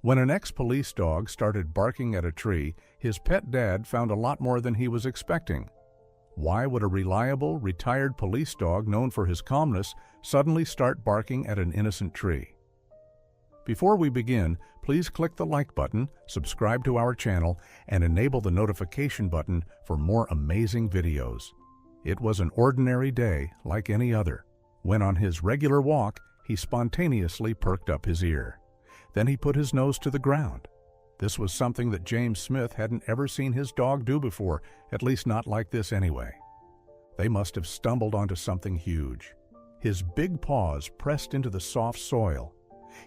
When an ex-police dog started barking at a tree, his pet dad found a lot more than he was expecting. Why would a reliable, retired police dog known for his calmness suddenly start barking at an innocent tree? Before we begin, please click the like button, subscribe to our channel, and enable the notification button for more amazing videos. It was an ordinary day like any other, when on his regular walk, he spontaneously perked up his ear. Then he put his nose to the ground. This was something that James Smith hadn't ever seen his dog do before, at least not like this anyway. They must have stumbled onto something huge. His big paws pressed into the soft soil.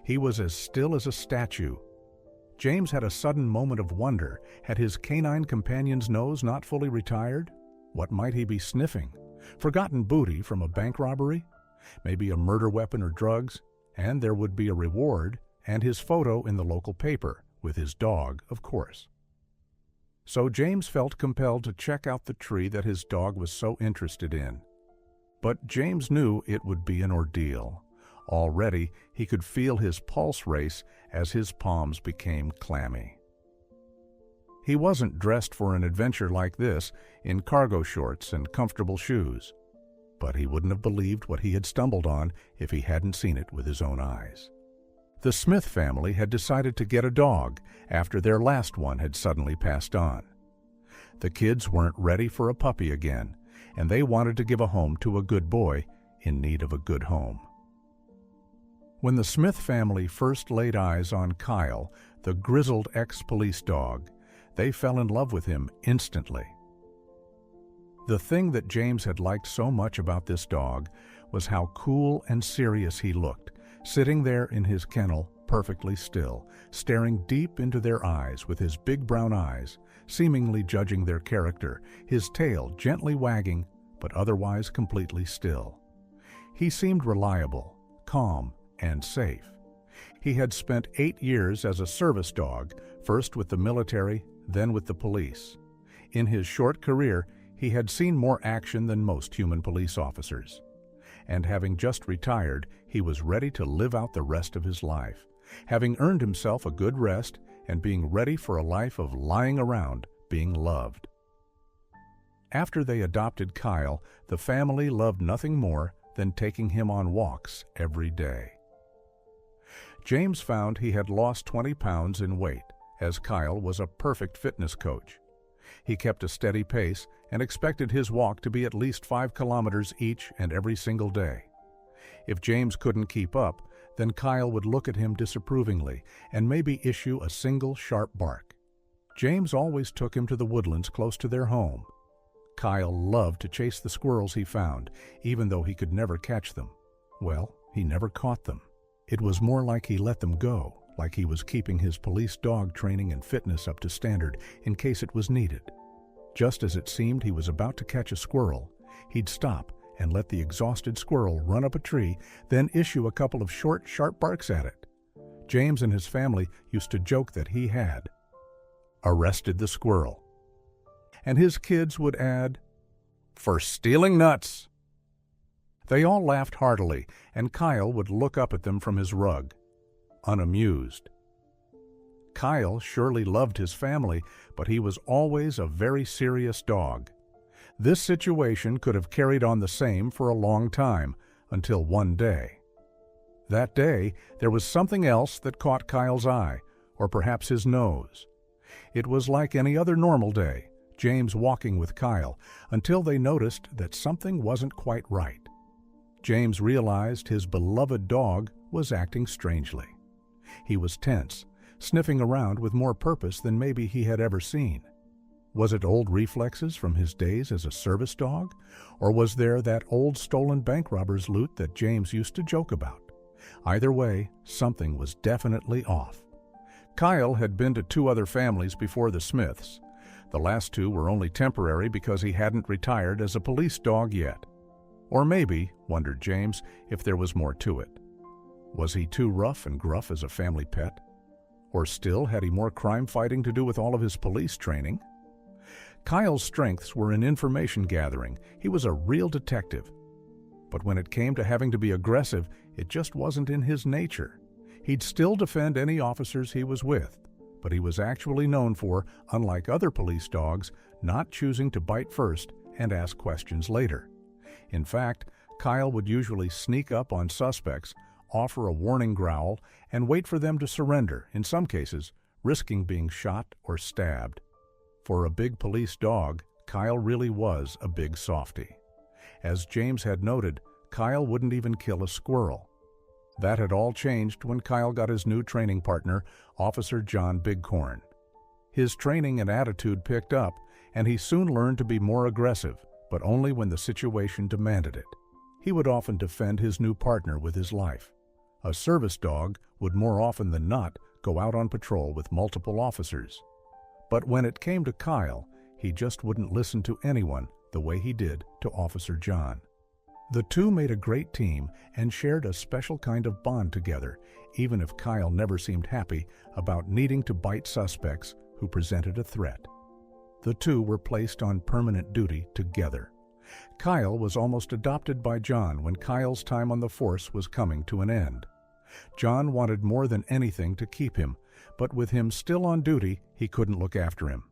He was as still as a statue. James had a sudden moment of wonder. Had his canine companion's nose not fully retired? What might he be sniffing? Forgotten booty from a bank robbery? Maybe a murder weapon or drugs? And there would be a reward and his photo in the local paper, with his dog, of course. So James felt compelled to check out the tree that his dog was so interested in. But James knew it would be an ordeal. Already, he could feel his pulse race as his palms became clammy. He wasn't dressed for an adventure like this in cargo shorts and comfortable shoes. But he wouldn't have believed what he had stumbled on if he hadn't seen it with his own eyes. The Smith family had decided to get a dog after their last one had suddenly passed on. The kids weren't ready for a puppy again, and they wanted to give a home to a good boy in need of a good home. When the Smith family first laid eyes on Kyle, the grizzled ex-police dog, they fell in love with him instantly. The thing that James had liked so much about this dog was how cool and serious he looked, sitting there in his kennel, perfectly still, staring deep into their eyes with his big brown eyes, seemingly judging their character, his tail gently wagging, but otherwise completely still. He seemed reliable, calm, and safe. He had spent 8 years as a service dog, first with the military, then with the police. In his short career, he had seen more action than most human police officers. And having just retired, he was ready to live out the rest of his life, having earned himself a good rest and being ready for a life of lying around, being loved. After they adopted Kyle, the family loved nothing more than taking him on walks every day. James found he had lost 20 pounds in weight, as Kyle was a perfect fitness coach. He kept a steady pace and expected his walk to be at least 5 kilometers each and every single day. If James couldn't keep up, then Kyle would look at him disapprovingly and maybe issue a single sharp bark. James always took him to the woodlands close to their home. Kyle loved to chase the squirrels he found, even though he could never catch them. Well, he never caught them. It was more like he let them go, like he was keeping his police dog training and fitness up to standard in case it was needed. Just as it seemed he was about to catch a squirrel, he'd stop and let the exhausted squirrel run up a tree, then issue a couple of short, sharp barks at it. James and his family used to joke that he had arrested the squirrel. And his kids would add, "For stealing nuts." They all laughed heartily, and Kyle would look up at them from his rug, unamused. Kyle surely loved his family, but he was always a very serious dog. This situation could have carried on the same for a long time, until one day. That day, there was something else that caught Kyle's eye, or perhaps his nose. It was like any other normal day, James walking with Kyle, until they noticed that something wasn't quite right. James realized his beloved dog was acting strangely. He was tense, sniffing around with more purpose than maybe he had ever seen. Was it old reflexes from his days as a service dog? Or was there that old stolen bank robber's loot that James used to joke about? Either way, something was definitely off. Kyle had been to 2 other families before the Smiths. The last 2 were only temporary because he hadn't retired as a police dog yet. Or maybe, wondered James, if there was more to it. Was he too rough and gruff as a family pet? Or still had he more crime fighting to do with all of his police training? Kyle's strengths were in information gathering. He was a real detective. But when it came to having to be aggressive, it just wasn't in his nature. He'd still defend any officers he was with, but he was actually known for, unlike other police dogs, not choosing to bite first and ask questions later. In fact, Kyle would usually sneak up on suspects, offer a warning growl, and wait for them to surrender, in some cases, risking being shot or stabbed. For a big police dog, Kyle really was a big softy. As James had noted, Kyle wouldn't even kill a squirrel. That had all changed when Kyle got his new training partner, Officer John Bighorn. His training and attitude picked up, and he soon learned to be more aggressive, but only when the situation demanded it. He would often defend his new partner with his life. A service dog would more often than not go out on patrol with multiple officers. But when it came to Kyle, he just wouldn't listen to anyone the way he did to Officer John. The two made a great team and shared a special kind of bond together, even if Kyle never seemed happy about needing to bite suspects who presented a threat. The two were placed on permanent duty together. Kyle was almost adopted by John when Kyle's time on the force was coming to an end. John wanted more than anything to keep him, but with him still on duty, he couldn't look after him.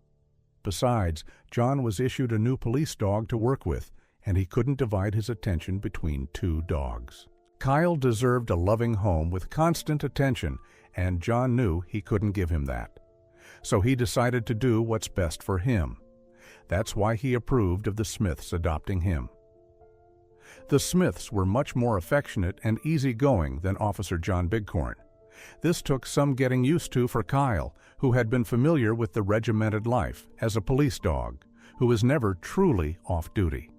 Besides, John was issued a new police dog to work with, and he couldn't divide his attention between two dogs. Kyle deserved a loving home with constant attention, and John knew he couldn't give him that. So he decided to do what's best for him. That's why he approved of the Smiths adopting him. The Smiths were much more affectionate and easygoing than Officer John Bighorn. This took some getting used to for Kyle, who had been familiar with the regimented life as a police dog, who was never truly off duty.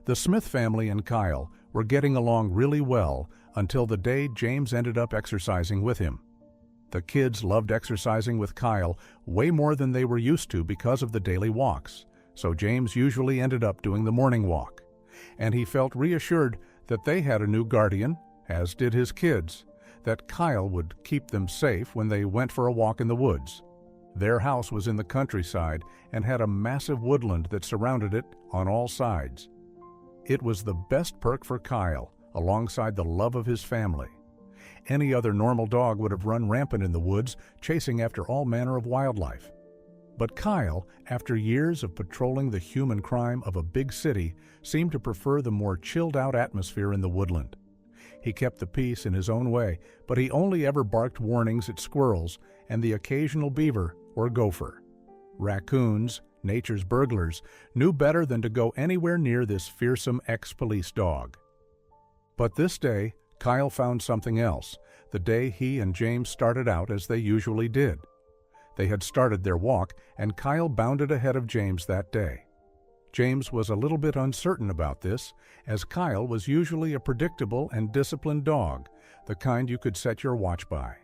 The Smith family and Kyle were getting along really well until the day James ended up exercising with him. The kids loved exercising with Kyle way more than they were used to because of the daily walks, so James usually ended up doing the morning walk. And he felt reassured that they had a new guardian, as did his kids, that Kyle would keep them safe when they went for a walk in the woods. Their house was in the countryside and had a massive woodland that surrounded it on all sides. It was the best perk for Kyle, alongside the love of his family. Any other normal dog would have run rampant in the woods, chasing after all manner of wildlife. But Kyle, after years of patrolling the human crime of a big city, seemed to prefer the more chilled-out atmosphere in the woodland. He kept the peace in his own way, but he only ever barked warnings at squirrels and the occasional beaver or gopher. Raccoons, nature's burglars, knew better than to go anywhere near this fearsome ex-police dog. But this day, Kyle found something else, the day he and James started out as they usually did. They had started their walk, and Kyle bounded ahead of James that day. James was a little bit uncertain about this, as Kyle was usually a predictable and disciplined dog, the kind you could set your watch by.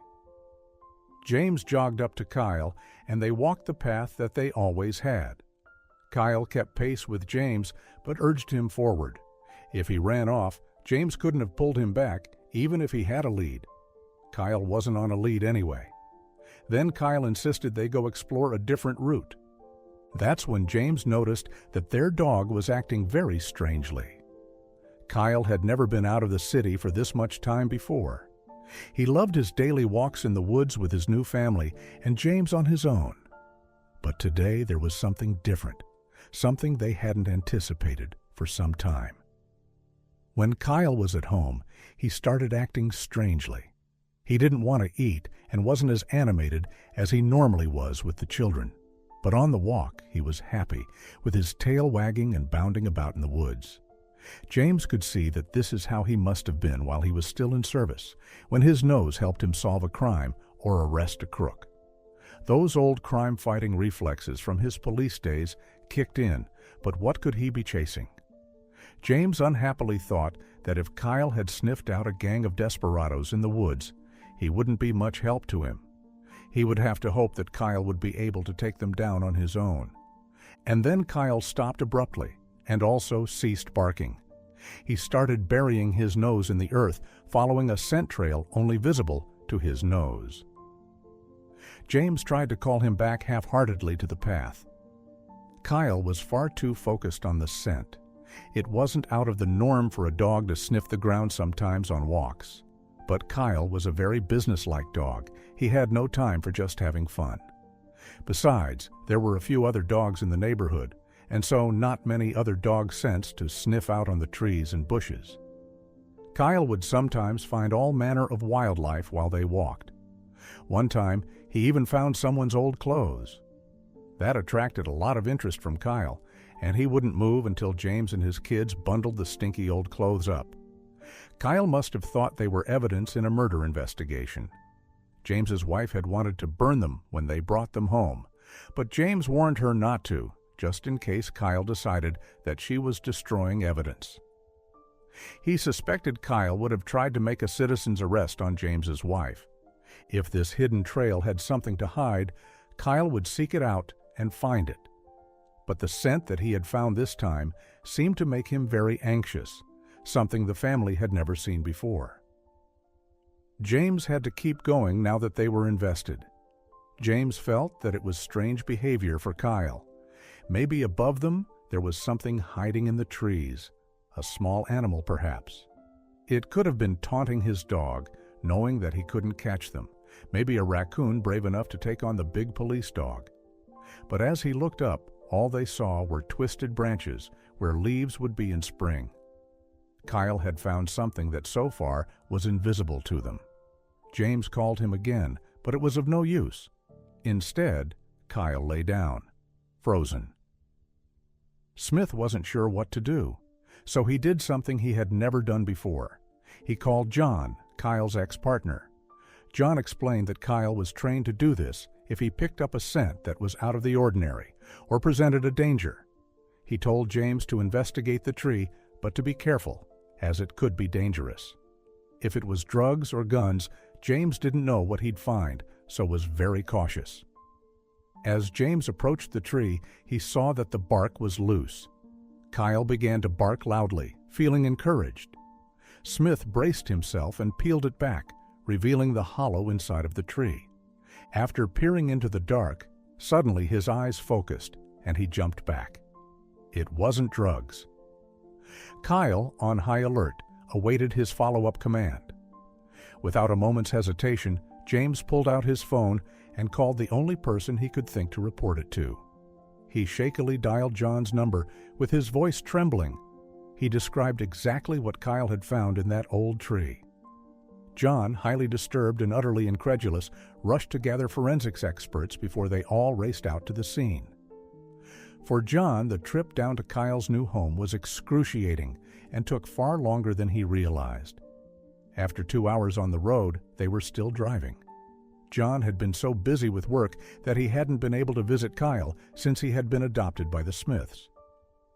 James jogged up to Kyle, and they walked the path that they always had. Kyle kept pace with James, but urged him forward. If he ran off, James couldn't have pulled him back, even if he had a lead. Kyle wasn't on a lead anyway. Then Kyle insisted they go explore a different route. That's when James noticed that their dog was acting very strangely. Kyle had never been out of the city for this much time before. He loved his daily walks in the woods with his new family, and James on his own. But today there was something different, something they hadn't anticipated for some time. When Kyle was at home, he started acting strangely. He didn't want to eat and wasn't as animated as he normally was with the children. But on the walk, he was happy, with his tail wagging and bounding about in the woods. James could see that this is how he must have been while he was still in service, when his nose helped him solve a crime or arrest a crook. Those old crime-fighting reflexes from his police days kicked in, but what could he be chasing? James unhappily thought that if Kyle had sniffed out a gang of desperados in the woods, he wouldn't be much help to him. He would have to hope that Kyle would be able to take them down on his own. And then Kyle stopped abruptly and also ceased barking. He started burying his nose in the earth, following a scent trail only visible to his nose. James tried to call him back half-heartedly to the path. Kyle was far too focused on the scent. It wasn't out of the norm for a dog to sniff the ground sometimes on walks. But Kyle was a very businesslike dog. He had no time for just having fun. Besides, there were a few other dogs in the neighborhood, and so not many other dog scents to sniff out on the trees and bushes. Kyle would sometimes find all manner of wildlife while they walked. One time, he even found someone's old clothes. That attracted a lot of interest from Kyle, and he wouldn't move until James and his kids bundled the stinky old clothes up. Kyle must have thought they were evidence in a murder investigation. James's wife had wanted to burn them when they brought them home, but James warned her not to, just in case Kyle decided that she was destroying evidence. He suspected Kyle would have tried to make a citizen's arrest on James's wife. If this hidden trail had something to hide, Kyle would seek it out and find it. But the scent that he had found this time seemed to make him very anxious, something the family had never seen before. James had to keep going now that they were invested. James felt that it was strange behavior for Kyle. Maybe above them there was something hiding in the trees, a small animal perhaps. It could have been taunting his dog, knowing that he couldn't catch them, maybe a raccoon brave enough to take on the big police dog. But as he looked up, all they saw were twisted branches where leaves would be in spring. Kyle had found something that so far was invisible to them. James called him again, but it was of no use. Instead, Kyle lay down, frozen. Smith wasn't sure what to do, so he did something he had never done before. He called John, Kyle's ex-partner. John explained that Kyle was trained to do this if he picked up a scent that was out of the ordinary or presented a danger. He told James to investigate the tree, but to be careful, as it could be dangerous. If it was drugs or guns, James didn't know what he'd find, so was very cautious. As James approached the tree, he saw that the bark was loose. Kyle began to bark loudly, feeling encouraged. Smith braced himself and peeled it back, revealing the hollow inside of the tree. After peering into the dark, suddenly his eyes focused, and he jumped back. It wasn't drugs. Kyle, on high alert, awaited his follow-up command. Without a moment's hesitation, James pulled out his phone and called the only person he could think to report it to. He shakily dialed John's number, with his voice trembling. He described exactly what Kyle had found in that old tree. John, highly disturbed and utterly incredulous, rushed to gather forensics experts before they all raced out to the scene. For John, the trip down to Kyle's new home was excruciating and took far longer than he realized. After 2 hours on the road, they were still driving. John had been so busy with work that he hadn't been able to visit Kyle since he had been adopted by the Smiths.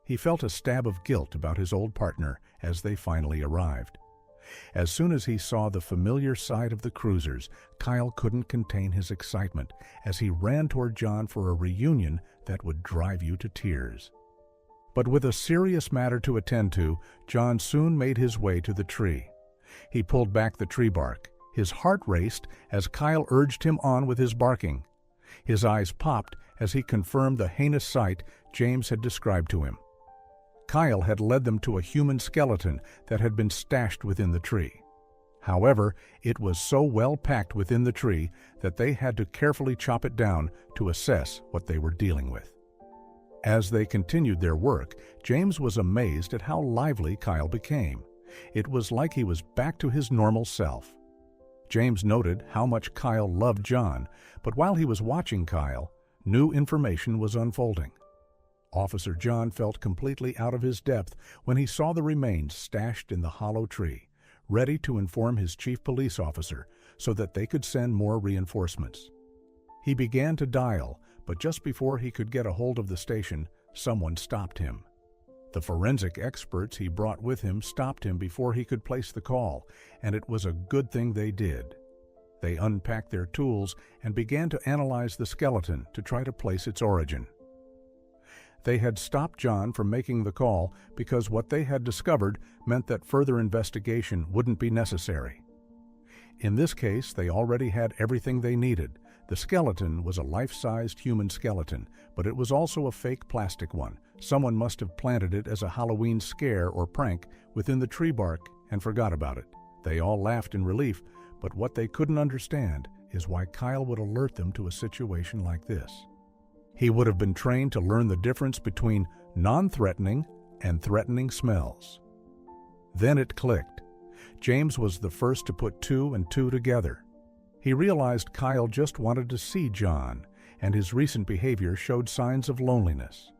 He felt a stab of guilt about his old partner as they finally arrived. As soon as he saw the familiar side of the cruisers, Kyle couldn't contain his excitement as he ran toward John for a reunion that would drive you to tears. But with a serious matter to attend to, John soon made his way to the tree. He pulled back the tree bark. His heart raced as Kyle urged him on with his barking. His eyes popped as he confirmed the heinous sight James had described to him. Kyle had led them to a human skeleton that had been stashed within the tree. However, it was so well packed within the tree that they had to carefully chop it down to assess what they were dealing with. As they continued their work, James was amazed at how lively Kyle became. It was like he was back to his normal self. James noted how much Kyle loved John, but while he was watching Kyle, new information was unfolding. Officer John felt completely out of his depth when he saw the remains stashed in the hollow tree, ready to inform his chief police officer so that they could send more reinforcements. He began to dial, but just before he could get a hold of the station, someone stopped him. The forensic experts he brought with him stopped him before he could place the call, and it was a good thing they did. They unpacked their tools and began to analyze the skeleton to try to place its origin. They had stopped John from making the call because what they had discovered meant that further investigation wouldn't be necessary. In this case, they already had everything they needed. The skeleton was a life-sized human skeleton, but it was also a fake plastic one. Someone must have planted it as a Halloween scare or prank within the tree bark and forgot about it. They all laughed in relief, but what they couldn't understand is why Kyle would alert them to a situation like this. He would have been trained to learn the difference between non-threatening and threatening smells. Then it clicked. James was the first to put two and two together. He realized Kyle just wanted to see John, and his recent behavior showed signs of loneliness.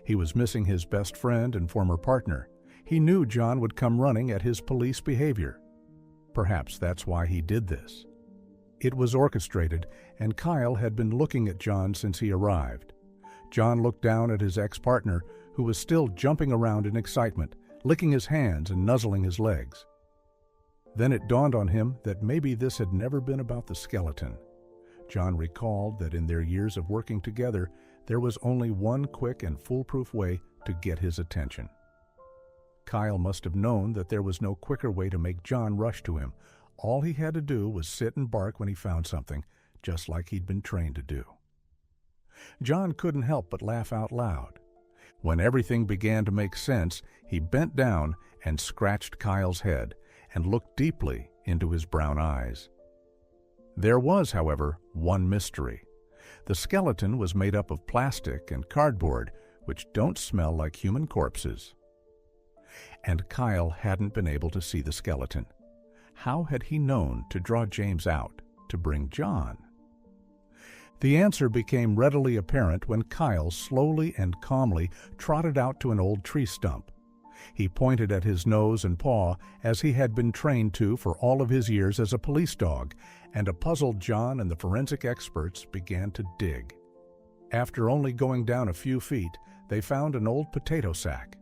He was missing his best friend and former partner. He knew John would come running at his police behavior. Perhaps that's why he did this. It was orchestrated, and Kyle had been looking at John since he arrived. John looked down at his ex-partner, who was still jumping around in excitement, licking his hands and nuzzling his legs. Then it dawned on him that maybe this had never been about the skeleton. John recalled that in their years of working together, there was only one quick and foolproof way to get his attention. Kyle must have known that there was no quicker way to make John rush to him. All he had to do was sit and bark when he found something, just like he'd been trained to do. John couldn't help but laugh out loud. When everything began to make sense, he bent down and scratched Kyle's head and looked deeply into his brown eyes. There was, however, one mystery. The skeleton was made up of plastic and cardboard, which don't smell like human corpses. And Kyle hadn't been able to see the skeleton. How had he known to draw James out to bring John? The answer became readily apparent when Kyle slowly and calmly trotted out to an old tree stump. He pointed at his nose and paw as he had been trained to for all of his years as a police dog, and a puzzled John and the forensic experts began to dig. After only going down a few feet, they found an old potato sack.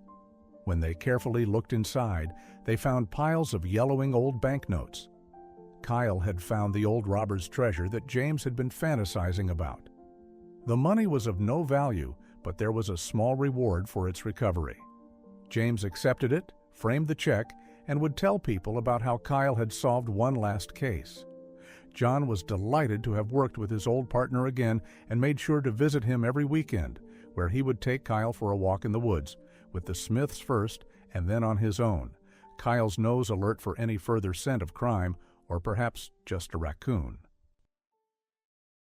When they carefully looked inside, they found piles of yellowing old banknotes. Kyle had found the old robber's treasure that James had been fantasizing about. The money was of no value, but there was a small reward for its recovery. James accepted it, framed the check, and would tell people about how Kyle had solved one last case. John was delighted to have worked with his old partner again and made sure to visit him every weekend, where he would take Kyle for a walk in the woods, with the Smiths first and then on his own, Kyle's nose alert for any further scent of crime, or perhaps just a raccoon.